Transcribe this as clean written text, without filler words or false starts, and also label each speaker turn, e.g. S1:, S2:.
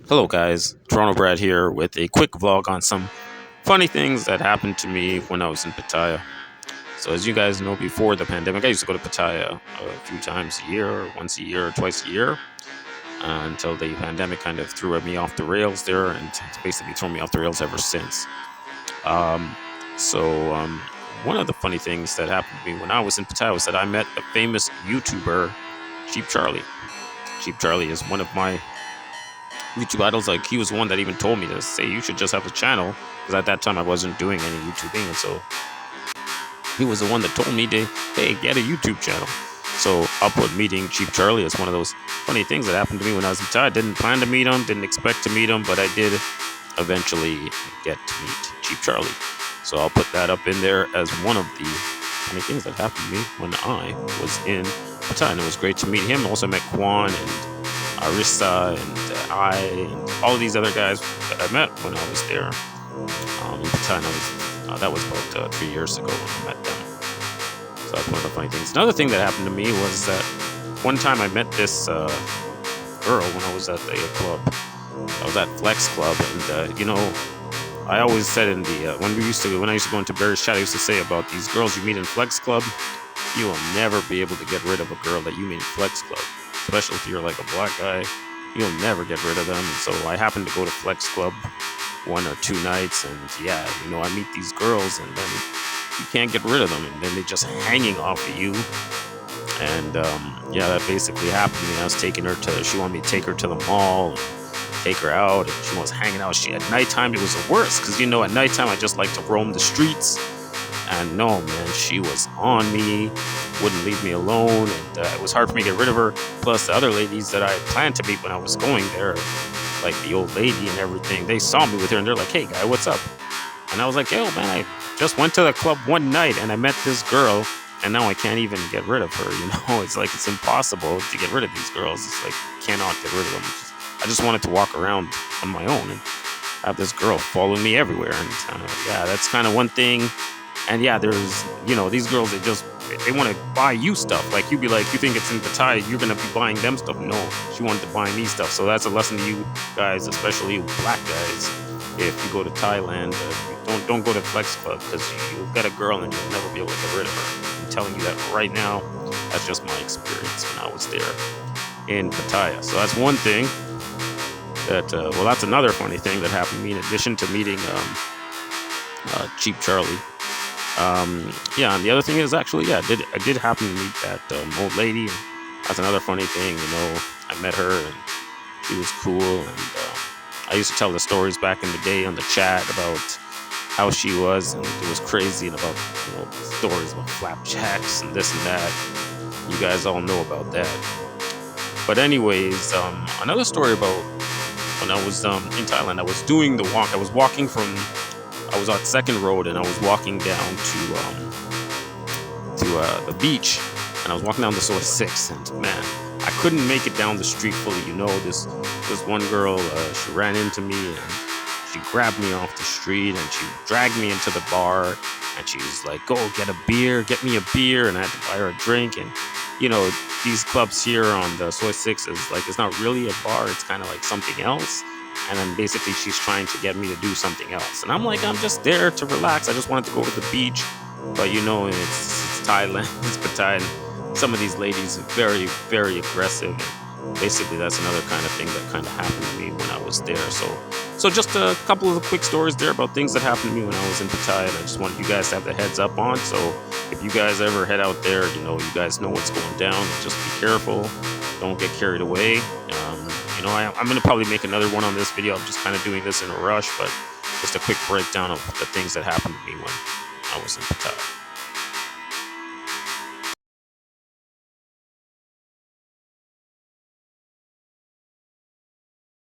S1: Hello, guys. Toronto Brad here with a quick vlog on some funny things that happened to me when I was in Pattaya. So, as you guys know, before the pandemic, I used to go to Pattaya a few times a year, or once a year, or twice a year, until the pandemic kind of threw me off the rails there, and it's basically thrown me off the rails ever since. Um, so, one of the funny things that happened to me when I was in Pattaya was that I met a famous YouTuber, Cheap Charlie. Cheap Charlie is one of my YouTube idols. Like, he was the one that even told me to say you should just have a channel, because at that time I wasn't doing any YouTubing, and so he was the one that told me to, hey, get a YouTube channel. So I'll put meeting Cheap Charlie as one of those funny things that happened to me when I was in Thailand. I didn't plan to meet him, didn't expect to meet him, but I did eventually get to meet Cheap Charlie. So I'll put that up in there as one of the funny things that happened to me when I was in Pattaya. And it was great to meet him. Also met Kwan and Arissa and I and all of these other guys that I met when I was there in Pattaya. That was about 3 years ago when I met them. So that's one of the funny things. Another thing that happened to me was that one time I met this girl when I was at the club. I was at Flex Club, and I always said in the when I used to go into Barry's chat, I used to say about these girls you meet in Flex Club, you will never be able to get rid of a girl that you meet in Flex Club, especially if you're like a black guy. You'll never get rid of them. And so I happened to go to Flex Club 1 or 2 nights, and I meet these girls, and then you can't get rid of them, and then they're just hanging off of you. And that basically happened to me. I was taking her she wanted me to take her to the mall, and take her out, and she was hanging out. At nighttime, it was the worst, because at nighttime I just like to roam the streets. And no, man, she was on me, wouldn't leave me alone, and it was hard for me to get rid of her. Plus, the other ladies that I planned to meet when I was going there, like the old lady and everything, they saw me with her, and they're like, "Hey, guy, what's up?" And I was like, "Yo, man, I just went to the club one night, and I met this girl, and now I can't even get rid of her, It's like, it's impossible to get rid of these girls. It's like, cannot get rid of them. I just wanted to walk around on my own and have this girl following me everywhere. And that's kind of one thing. And there's, these girls, they want to buy you stuff. Like, you'd be like, you think it's in Pattaya, you're going to be buying them stuff. No, she wanted to buy me stuff. So that's a lesson to you guys, especially you black guys. If you go to Thailand, don't go to Flex Club, because you'll get a girl and you'll never be able to get rid of her. I'm telling you that right now. That's just my experience when I was there in Pattaya. So that's one thing that's another funny thing that happened to me in addition to meeting Cheap Charlie. And the other thing is, actually, I did happen to meet that old lady. That's another funny thing. I met her, and she was cool, and I used to tell the stories back in the day on the chat about how she was, and it was crazy, and about stories about flapjacks and this and that. You guys all know about that. But anyways, another story about when I was in Thailand. I was doing the walk. I was on Second Road, and I was walking down to the beach, and I was walking down the Soy 6, and man, I couldn't make it down the street fully. This one girl, she ran into me, and she grabbed me off the street, and she dragged me into the bar, and she was like, "Go get me a beer," and I had to buy her a drink. And these clubs here on the Soy 6 is like, it's not really a bar, it's kind of like something else. And then basically she's trying to get me to do something else, and I'm like, I'm just there to relax. I just wanted to go to the beach, but it's Thailand, it's Pattaya. Some of these ladies are very, very aggressive, and basically that's another kind of thing that kind of happened to me when I was there. So just a couple of quick stories there about things that happened to me when I was in Pattaya, and I just wanted you guys to have the heads up on. So if you guys ever head out there, you guys know what's going down. Just be careful, don't get carried away. I'm going to probably make another one on this video. I'm just kind of doing this in a rush, but just a quick breakdown of the things that happened to me when I was in Pattaya.